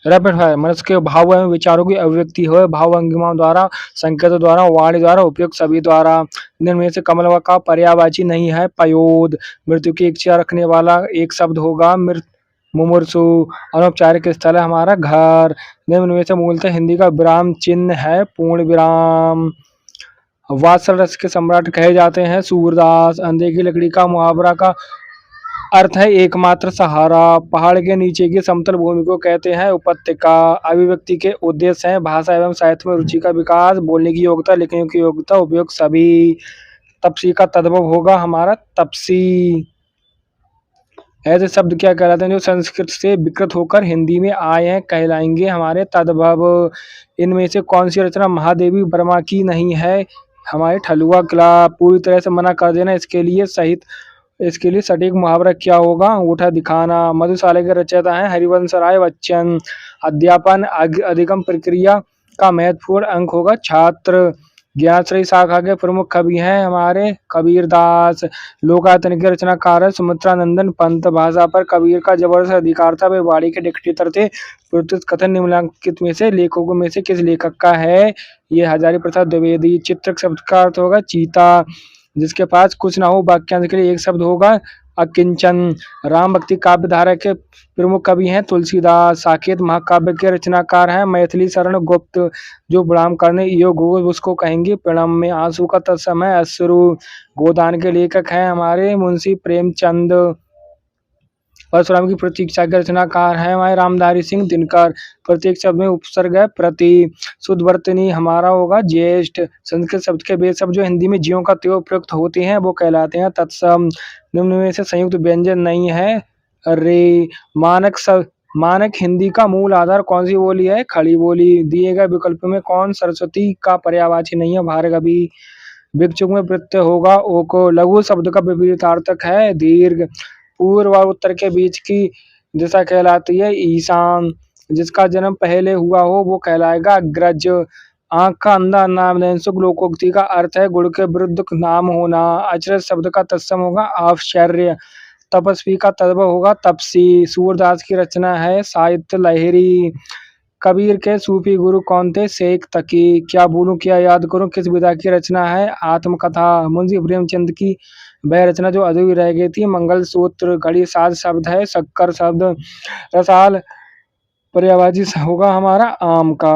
Rapid fire मनुष्य के भाव एवं विचारों की अभिव्यक्ति हो, भाव भंगिमाओं द्वारा, संकेतों द्वारा, वाणी द्वारा, उपयुक्त सभी द्वारा। इनमें से कमल का पर्यायवाची नहीं है पयोद। मृत्यु की इच्छा रखने वाला एक शब्द होगा मृत मुमूर्षु। अनौपचारिक स्थल है हमारा घर। निम्न में से मूलतः हिंदी का विराम चिन्ह है पूर्ण विराम। वात्सल रस के सम्राट कहे जाते हैं सूरदास। अंधे की लकड़ी का मुहावरा का अर्थ है एकमात्र सहारा। पहाड़ के नीचे की समतल भूमि को कहते हैं उपत्यका। अभिव्यक्ति के उद्देश्य हैं भाषा एवं साहित्य में रुचि का विकास, बोलने की योग्यता, लिखने की योग्यता, उपयोग सभी। तपसी का तद्भव होगा हमारा तपसी। ऐसे शब्द क्या कहलाते हैं जो संस्कृत से विकृत होकर हिंदी में आए हैं, कहलाएंगे हमारे तद्भव। इनमें से कौन सी रचना महादेवी वर्मा की नहीं है? हमारे ठलुआ किला। पूरी तरह से मना कर देना, इसके लिए सटीक मुहावरा क्या होगा? अंगूठा दिखाना। मधुशाला के रचयिता हैं हरिवंश राय बच्चन। अध्यापन अधिगम प्रक्रिया का महत्वपूर्ण अंक होगा छात्र। ज्ञानश्री शाखा के प्रमुख कवि हैं हमारे कबीरदास। लोकायतन के रचनाकार है सुमित्रानंदन पंत। भाषा पर कबीर का जबरदस्त अधिकार था, वे वाणी के डिक्टेटर थे। प्रस्तुत कथन निम्नलिखित में से लेखकों में से किस लेखक का है? ये हजारी प्रसाद द्विवेदी। चित्रक शब्द का अर्थ होगा चीता। जिसके पास कुछ ना हो वाक्यांश के लिए एक शब्द होगा अकिंचन। राम भक्ति काव्य धारा के प्रमुख कवि हैं तुलसीदास। साकेत महाकाव्य के रचनाकार हैं मैथिली शरण गुप्त। जो प्रणाम करने योग हो उसको कहेंगे प्रणम में। आंसू का तत्सम है अश्रु। गोदान के लेखक हैं हमारे मुंशी प्रेमचंद। परशुराम की प्रतीक्षा के रचनाकार हैं हमारे रामधारी सिंह दिनकर। प्रत्येक शब्द में उपसर्ग है प्रति। शुद्धवर्तनी हमारा होगा ज्येष्ठ। संस्कृत शब्द के वे शब्द जो हिंदी में ज्यों का त्यों प्रयुक्त होते हैं वो कहलाते हैं तत्सम। निम्न में से संयुक्त व्यंजन नहीं है रे। मानक हिंदी का मूल आधार कौन सी बोली है? खड़ी बोली। दिए गए विकल्प में कौन सरस्वती का पर्यायवाची नहीं है? भार्गवी। भिक्षुक में प्रत्यय होगा ओको। लघु शब्द का विपरीतार्थक है दीर्घ। पूर्व और उत्तर के बीच की दिशा कहलाती है ईशान। जिसका जन्म पहले हुआ हो वो कहलाएगा अग्रज। आंख का अंधा नामदेशुक लोकोक्ति का अर्थ है गुण के विरुद्ध नाम होना। अचरज शब्द का तत्सम होगा आश्चर्य। तपस्वी का तद्भव होगा तपसी। सूरदास की रचना है साहित्य लहरी। कबीर के सूफी गुरु कौन थे? शेख तकी। क्या बोलूं क्या याद करूं किस विधा की रचना है? आत्मकथा। मुंशी प्रेमचंद की वह रचना जो अधूरी रह गई थी मंगल सूत्र। घड़ी साज शब्द है शक्कर शब्द। रसाल पर्यायवाची होगा हमारा आम का।